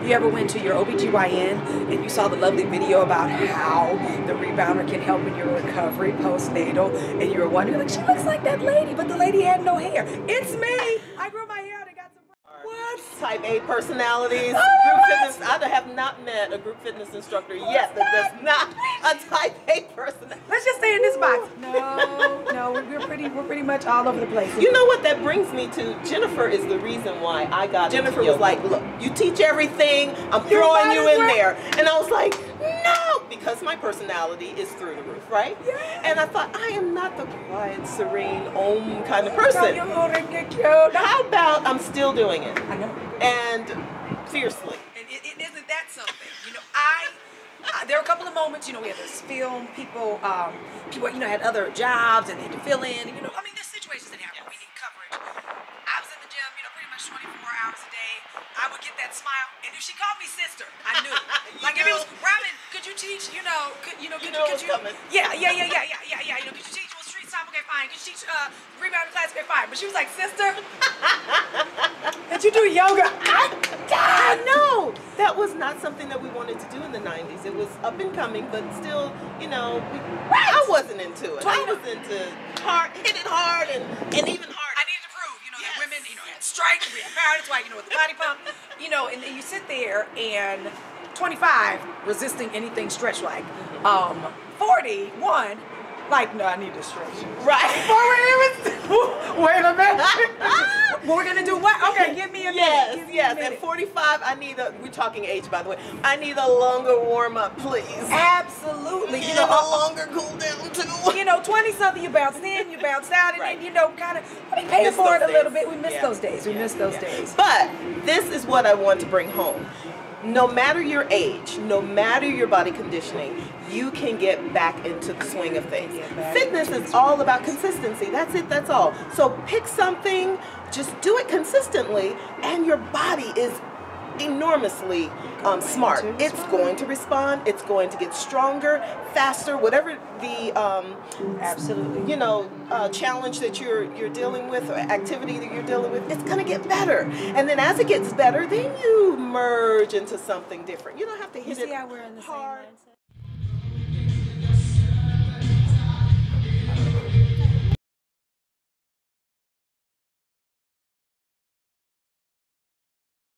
You ever went to your OBGYN and you saw the lovely video about how the rebounder can help in your recovery postnatal, and you were wondering, like, she looks like that lady, but the lady had no hair. It's me. I grew my hair out and got some. What? Type A personalities. Oh, Group fitness. I have not met a group fitness instructor yet that does not a type A personality. Let's just stay in this box. No, we're pretty much all over the place. You know what that brings me to? Jennifer is the reason why I got Jennifer was like, look, you teach everything, I'm throwing you in there. And I was like, no, because my personality is through the roof, right? Yeah. And I thought, I am not the quiet, serene, kind of person. You're gonna get cute. How about I'm still doing it? I know. And fiercely. And it isn't that something. You know, there were a couple of moments, you know, we had this film, people, you know, had other jobs and they had to fill in. You know, I mean, there's situations that happen. We need coverage. I was in the gym, you know, pretty much 24 hours a day. I would get that smile, and if she called me sister, I knew. Like if it was Robin, could you teach? You know, could you? Coming. Yeah. You know, could you teach? Well, street style, okay, fine. Could you teach rebounding class, okay, fine. But she was like, sister, did you do yoga? I know. That was not something that we wanted to do in the 90s. It was up and coming, but still, you know, I wasn't into it. I was into hit it hard and even harder. I needed to prove, you know, that women, you know, had strength, we had power, that's why, you know, with the body pump, you know, and you sit there and 25, resisting anything stretch like, 41, like, no, I need to stretch. Right. Wait a minute. We're gonna do what? Okay, give me a minute. Yes. At 45, we're talking age, by the way, I need a longer warm up, please. Absolutely. You know, a longer cool down too. You know, 20-something, you bounced in, you bounced out, and then, you know, kind of, we paid for it a little bit. We missed those days. We missed those days. But this is what I want to bring home. No matter your age, no matter your body conditioning, you can get back into the swing of things. Fitness is all about consistency. That's it, that's all. So pick something, just do it consistently, and your body is enormously smart. It's going to respond, it's going to get stronger, faster, whatever the absolutely, you know, challenge that you're dealing with or activity that you're dealing with, it's going to get better. And then as it gets better, then you merge into something different. You don't have to hit it hard.